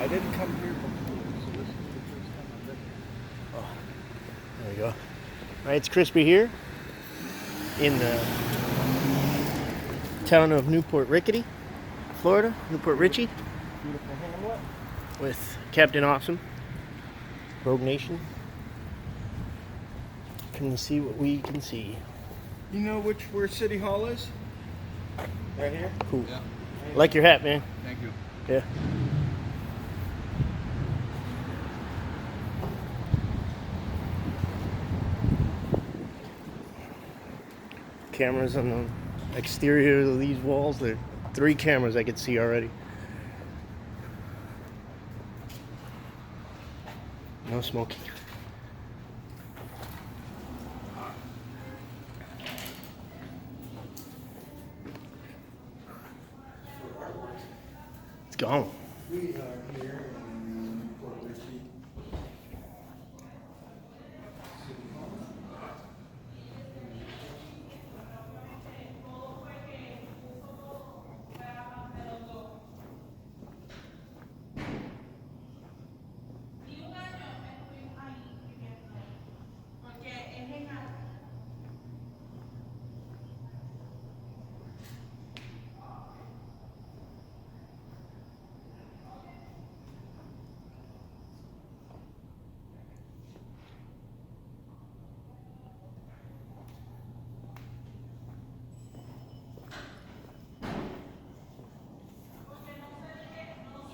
I didn't come here before, so this is the first time I've been here. Oh, there we go. All right, it's crispy here in the town of Newport Richey, Florida. Newport Richey. Beautiful hamlet. With Captain Awesome, Rogue Nation. Can you see what we can see? You know where City Hall is? Right here? Cool. Yeah. Like your hat, man. Thank you. Yeah. Cameras on the exterior of these walls. There are 3 cameras I could see already. No smoking. It's gone. We are here in Port Richey City Hall.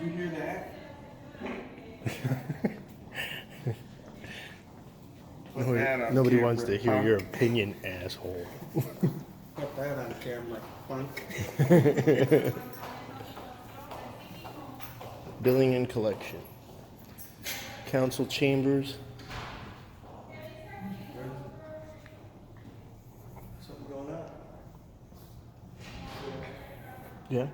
You hear that? Nobody wants to hear your opinion, asshole. Put that on camera, punk. Billing and collection. Council chambers. Something going on? Yeah.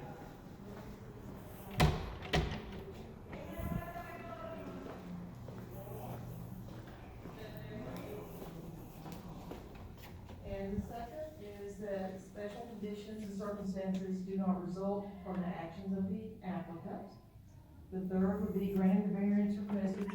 And the second is that special conditions and circumstances do not result from the actions of the applicant. The third would be granting the variance requested.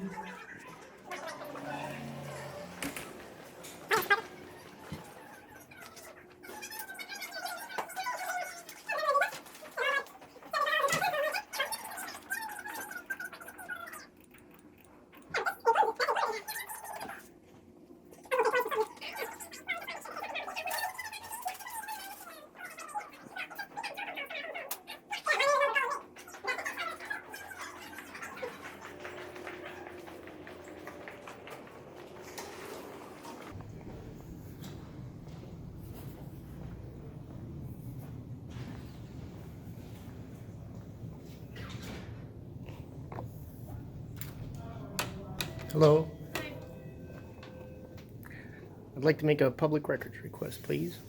Hello. I'd like to make a public records request, please.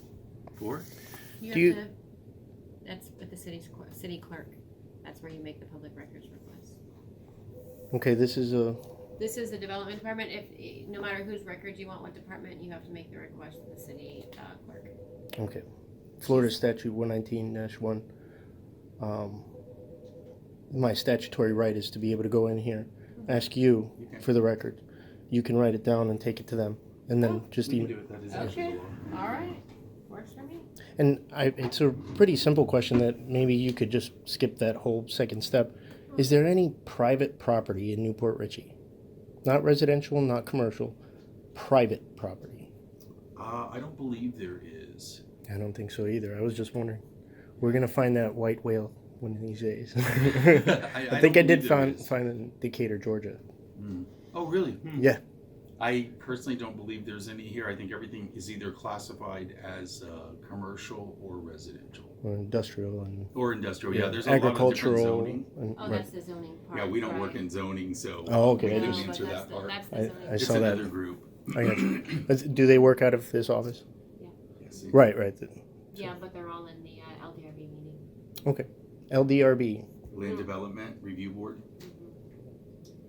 For? That's with the city clerk. That's where you make the public records request. Okay, this is a... This is the development department. If no matter whose records you want, what department, you have to make the request to the city clerk. Okay. Florida Statute 119-1. My statutory right is to be able to go in here, ask you for the record. You can write it down and take it to them, and then just We can email. do it. That is Okay. actually the law. All right. Works for me. And it's a pretty simple question that maybe you could just skip that whole second step. Is there any private property in Newport Richey? Not residential, not commercial, private property. I don't believe there is. I don't think so either. I was just wondering. We're going to find that white whale one of these days. I think I don't did believe there find is. in Decatur, Georgia. Oh, really? Hmm. Yeah. I personally don't believe there's any here. I think everything is either classified as commercial or residential. Or industrial and Or industrial. Yeah, there's a lot of different agricultural. zoning. And, Oh, that's the zoning part. Yeah, we don't work right. in zoning, so Oh, okay. we I didn't just- answer but that part. That's the I zoning. I It's saw that. another group. I got you. Do they work out of this office? Yes. Right, right. Yeah, but they're all in the LDRB meeting. Okay. LDRB. Land Development Review Board.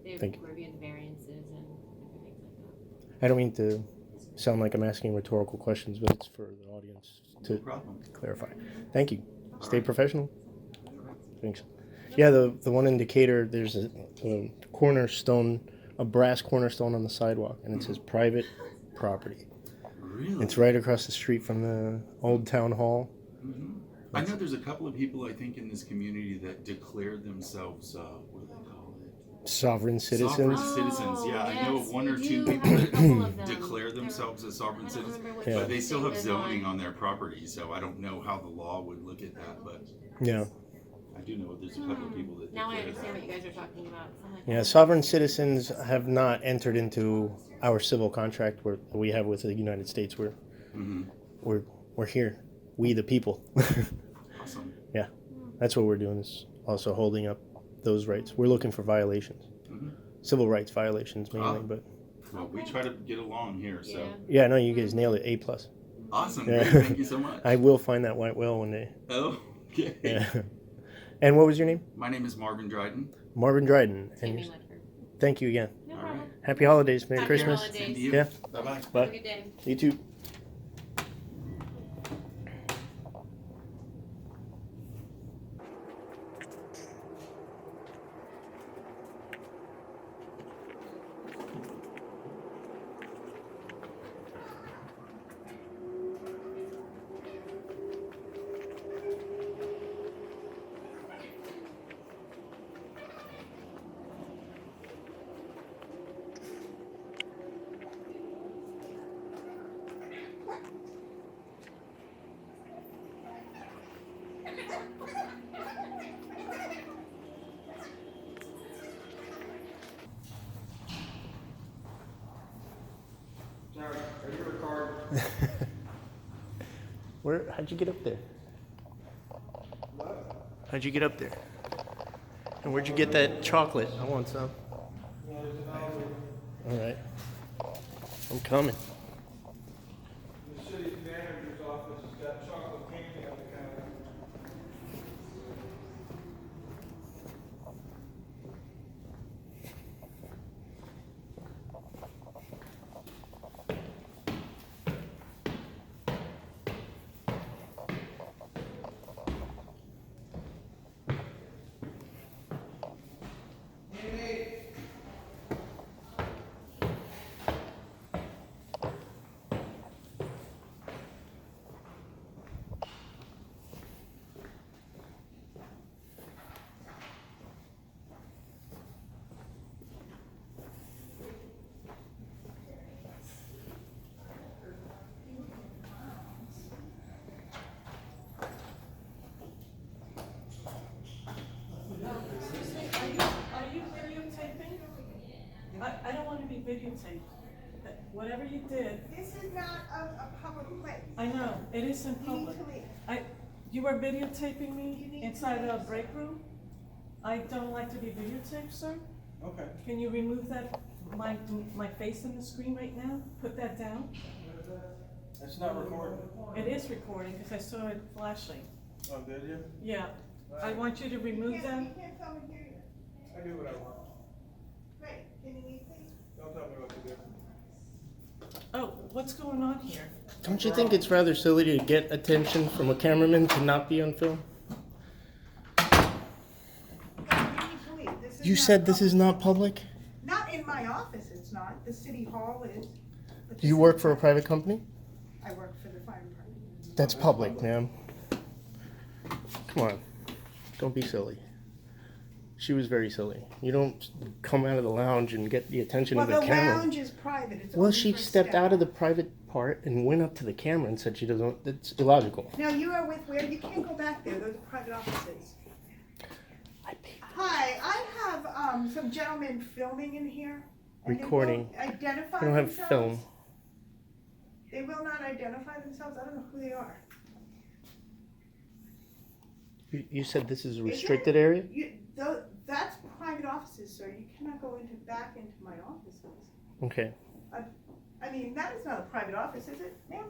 They've Thank you. reviewed the variances and different things like I don't mean to sound like I'm asking rhetorical questions, but it's for the audience No to problem. clarify. Thank you. Stay professional. Thanks. that. Yeah, the one in Decatur, there's a cornerstone, a brass cornerstone on the sidewalk, and it says private property. Really? It's right across the street from the old town hall. I know there's a couple of people I think in this community that declare themselves, what do they call it? Sovereign citizens. Sovereign citizens, yeah. I know yes, one or we two do people have a couple that of them. declare They're- themselves as sovereign I don't citizens, remember which Yeah. but they still have live zoning on. on their property, so I don't know how the law would look at that, but Yeah. I do know there's a couple of people that Now I declare understand that. what you guys are talking about. So I'm like, Yeah, sovereign citizens have not entered into our civil contract we have with the United States. We're here. We the people. Awesome. Yeah. That's what we're doing, is also holding up those rights. We're looking for violations. Civil rights violations mainly, but Well, we try to get along here, so. Yeah. yeah, no, you guys nailed it. A+. Awesome. Yeah. Great. Thank you so much. I will find that white whale one day. Oh, okay. Yeah. And what was your name? My name is Marvin Dryden. Marvin Dryden. And Tammy yours- Ledford. thank you again. No All problem. right. Happy holidays. Merry Happy Christmas. holidays. Same to you. Yeah. Bye-bye. Have a Bye. good day. You too. Sorry, are you recording? How'd you get up there? What? How'd you get up there? And where'd you get that chocolate? I want some. Yeah, there's an elevator. All right. I'm coming. The city manager's office has got chocolate candy on the counter. Are you videotaping? I don't want to be videotaped. Whatever you did, This is not a public place. I know, it is in You need public. to leave. You were videotaping You me need inside to a leave. break room? I don't like to be videotaped, sir. Okay. Can you remove that, my face in the screen right now? Put that down? That's not recording. It is recording because I saw it flashing. Oh, did you? Yeah, I want you to remove You them. can't tell me here you. I do what I want. Great, can you leave, please? Don't tell me what to do. Oh, what's going on here? Don't you think it's rather silly to get attention from a cameraman to not be on film? You need to leave. This is You not said this public. is not public? Not in my office, it's not. The city hall is. but Do you this work is for a not. private company? I work for the fire department. That's public, ma'am. Come on. Don't be silly. She was very silly. You don't come out of the lounge and get the attention Well, of the the camera. lounge is private, it's Well, only she for stepped staff. out of the private part and went up to the camera and said she doesn't. That's illogical. No, you are with where, you can't go back there, those are private offices. I paid. Hi, I have, some gentlemen filming in here. and they won't Recording. Identify I don't have themselves. film. They will not identify themselves, I don't know who they are. You said this is a Is restricted it? area? That's private offices, sir, you cannot go back into my offices. Okay. I mean, that is not a private office, is it, ma'am?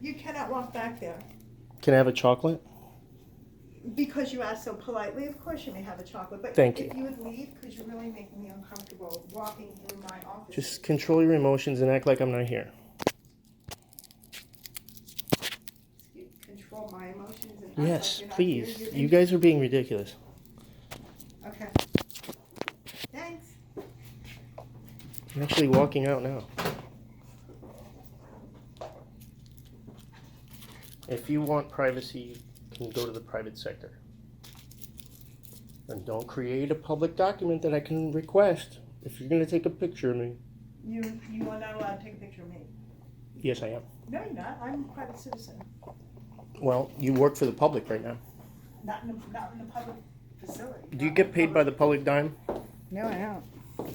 You cannot walk back there. Can I have a chocolate? Because you asked so politely, of course you may have a chocolate, but Thank if you. you would leave, because you're really making me uncomfortable walking through my office. Just control your emotions and act like I'm not here. Control my emotions and Yes, You're not please. here, You guys are being ridiculous. Okay. Thanks. I'm actually walking out now. If you want privacy, you can go to the private sector. And don't create a public document that I can request if you're going to take a picture of me. You are not allowed to take a picture of me. Yes, I am. No, you're not. I'm a private citizen. Well, you work for the public right now. Not in a public facility. Do you get paid by the public dime? No, I don't.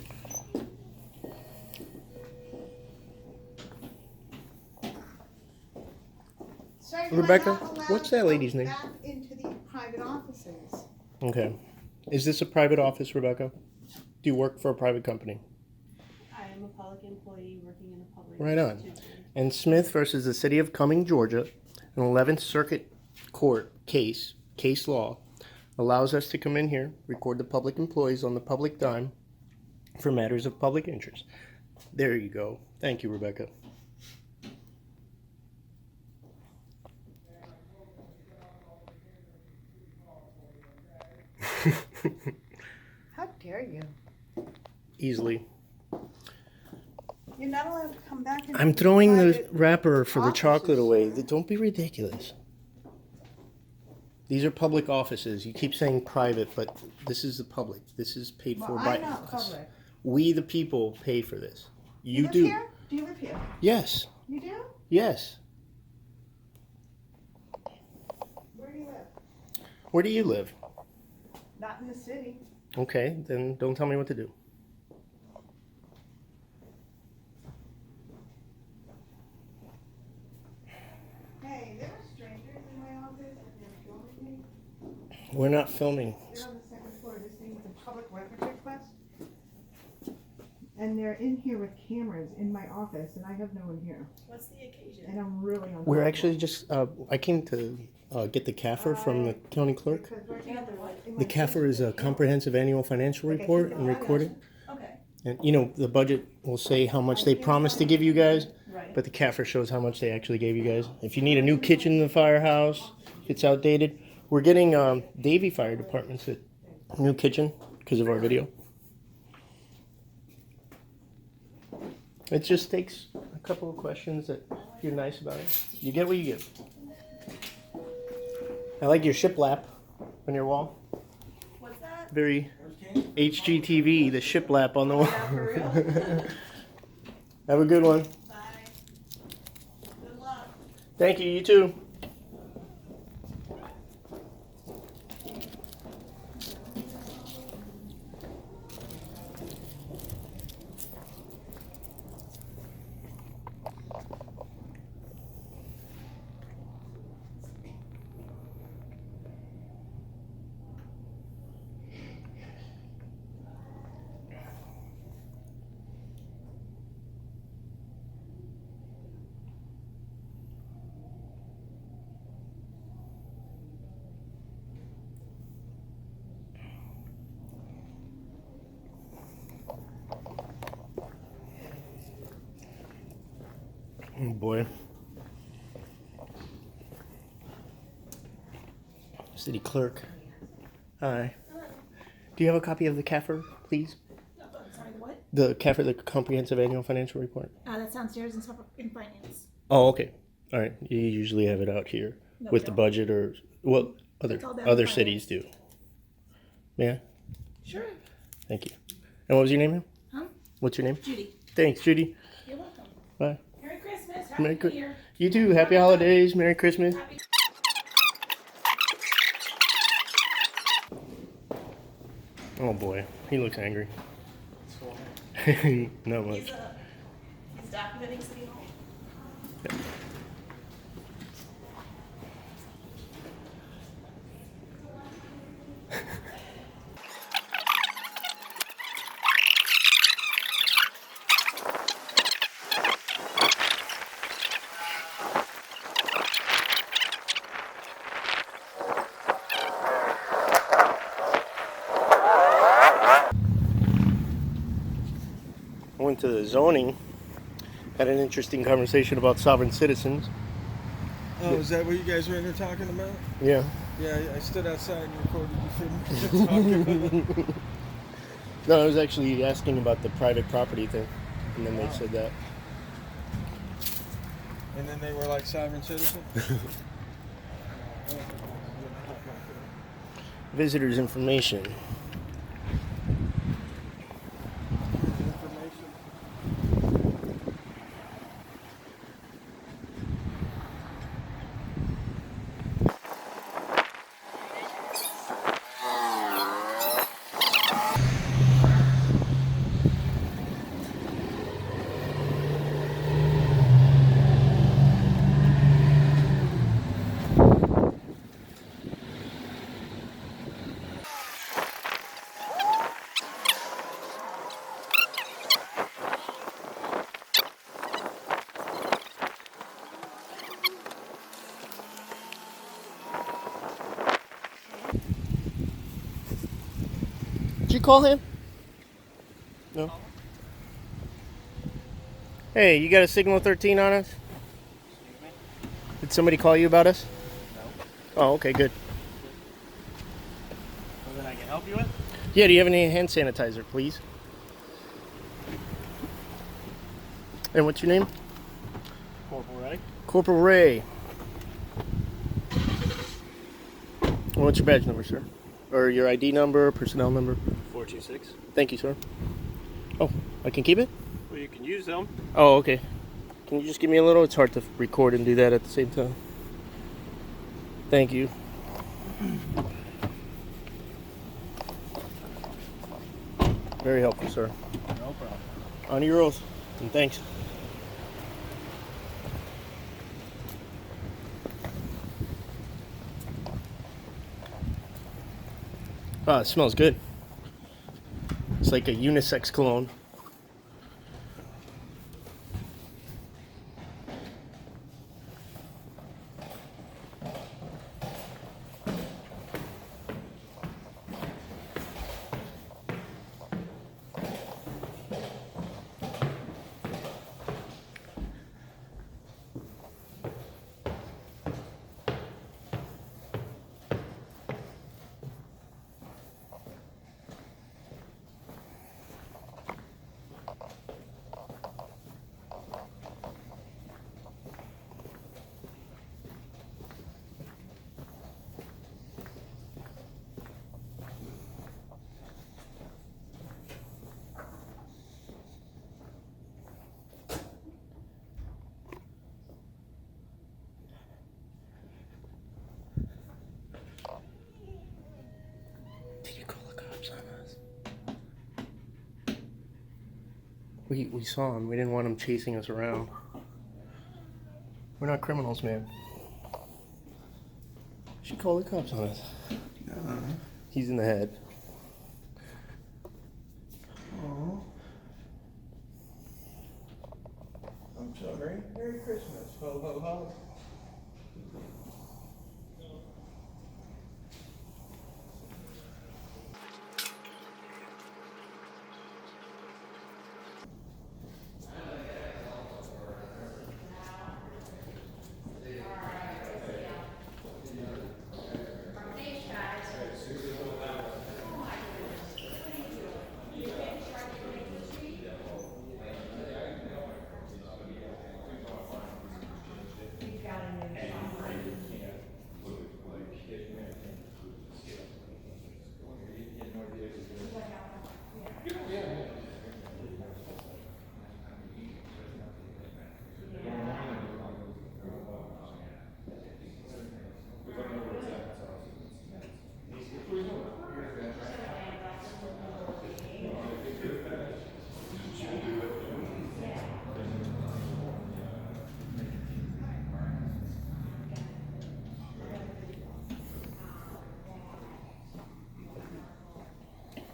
Sir, you are Rebecca, not allowed what's to that go lady's name? Back into the private offices. Okay. Is this a private office, Rebecca? Do you work for a private company? I am a public employee working in a public Right on. institution. And Smith versus the City of Cumming, Georgia, an 11th Circuit Court case law, allows us to come in here, record the public employees on the public dime for matters of public interest. There you go. Thank you, Rebecca. How dare you? Easily. You're not allowed to come back into I'm throwing the private wrapper for the chocolate offices, away. sir. Don't be ridiculous. These are public offices. You keep saying private, but this is the public. This is paid for Well, by I'm not us. public. We, the people, pay for this. You live do. Here? Do you live here? Yes. You do? Yes. Where do you live? Where do you live? Not in the city. Okay, then don't tell me what to do. Hey, there are strangers in my office and they're filming me. We're not filming. They're on the second floor. This thing is a public records request. And they're in here with cameras in my office, and I have no one here. What's the occasion? And I'm really uncomfortable. We're actually just, I came to get the CAFR from the county clerk. Because we're Yeah, they're what? in my The CAFR is a comprehensive annual financial Like I report think and I'll record it. Okay, And, you know, the budget will say how much they promised to give you guys, right. but the CAFR shows how much they actually gave you guys. If you need a new kitchen in the firehouse, if it's outdated, we're getting Davie Fire Department's a new kitchen because of our video. It just takes a couple of questions that you're nice about it. You get what you get. I like your shiplap on your wall. What's that? Very HGTV, the shiplap on the wall. Yeah, for real. Have a good one. Bye. Good luck. Thank you, you too. Oh boy. City clerk. Hi. Do you have a copy of the CAFR, please? Sorry, the what? The CAFR, the Comprehensive Annual Financial Report. That's downstairs in finance. Oh, okay. All right. You usually have it out here No, with we the don't. budget, or well, It's all down in other finance. cities do. Yeah. Sure. Thank you. And what was your name? Ma'am? Huh? What's your name? Judy. Thanks, Judy. You're welcome. Bye. Merry Christmas. Happy Merry New Chris- Year. You too. Happy holidays. Merry Christmas. Happy- Oh boy, he looks angry. Not much. He's documenting City Hall. I went to the zoning, had an interesting conversation about sovereign citizens. Oh, is that what you guys were in there talking about? Yeah. Yeah, I stood outside and recorded you talking. No, I was actually asking about the private property thing, and then they said that. And then they were like sovereign citizen. Visitors information. Did you call him? No. Hey, you got a signal 13 on us? Did somebody call you about us? No. Oh, okay, good. Something I can help you with? Yeah, do you have any hand sanitizer, please? And what's your name? Corporal Ray. Corporal Ray. What's your badge number, sir? Or your ID number, personnel number? 426. Thank you, sir. Oh, I can keep it? Well, you can use them. Oh, okay. Can you just give me a little? It's hard to record and do that at the same time. Thank you. Very helpful, sir. No problem. Honor your oath, and thanks. Ah, it smells good. It's like a unisex cologne. Did you call the cops on us? We saw him. We didn't want him chasing us around. We're not criminals, man. She called the cops on us. He's in the head. Oh. I'm sorry. Merry Christmas. Ho, ho, ho.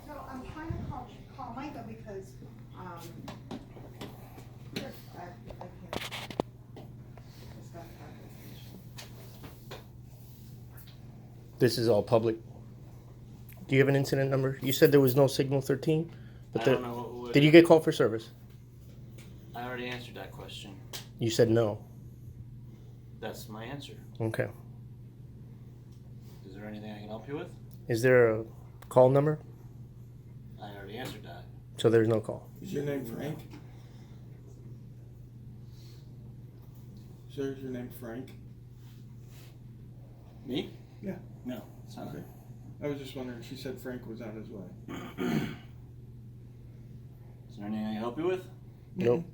So I'm trying to call Micah because, I can't. It's got that. This is all public. Do you have an incident number? You said there was no signal 13, but I don't know what. did you get called for service? I already answered that question. You said no. That's my answer. Okay. Is there anything I can help you with? Is there a call number? I already answered that. So there's no call. Is your name Frank? Sir, is your name Frank? Me? Yeah. No, it's not. Okay. I was just wondering, she said Frank was on his way. Is there anything I can help you with? Nope.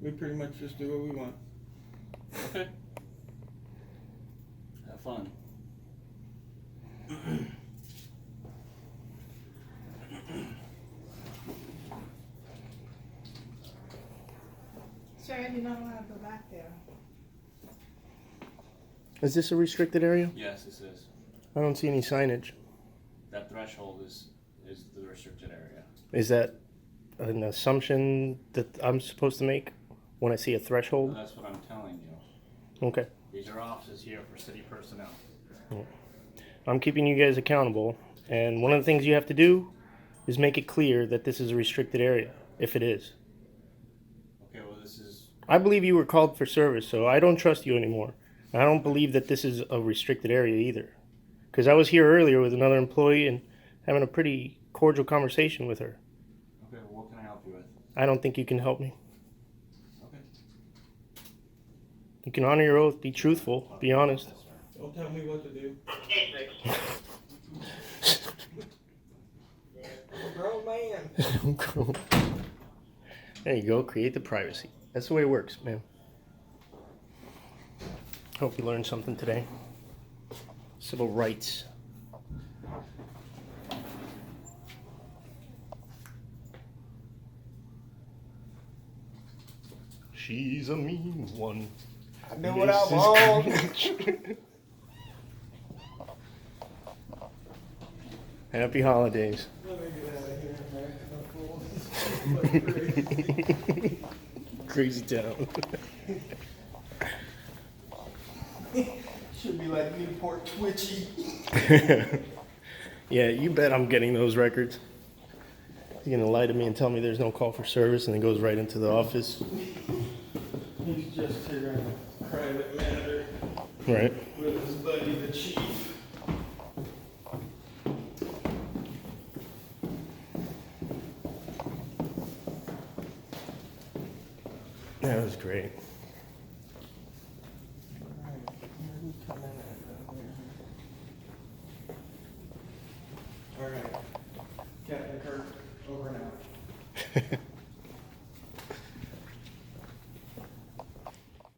We pretty much just do what we want. Okay. Have fun. Sir, I do not want to go back there. Is this a restricted area? Yes, this is. I don't see any signage. That threshold is the restricted area. Is that an assumption that I'm supposed to make when I see a threshold? That's what I'm telling you. Okay. These are offices here for city personnel. I'm keeping you guys accountable, and one of the things you have to do is make it clear that this is a restricted area, if it is. Okay, well this is... I believe you were called for service, so I don't trust you anymore. I don't believe that this is a restricted area either. Because I was here earlier with another employee and having a pretty cordial conversation with her. Okay, well, what can I help you with? I don't think you can help me. Okay. You can honor your oath, be truthful, be honest. Don't tell me what to do. I'm a grown man. There you go, create the privacy. That's the way it works, man. Hope you learned something today. Civil rights. She's a mean one. I do what I want. Happy holidays. Let me get out of here, man. Crazy town. Should be like Newport Twitchy. Yeah, you bet I'm getting those records. You're gonna lie to me and tell me there's no call for service and it goes right into the office. He's just here on a private matter Right. with his buddy, the chief. That was great. All right. Captain Kirk, over and out.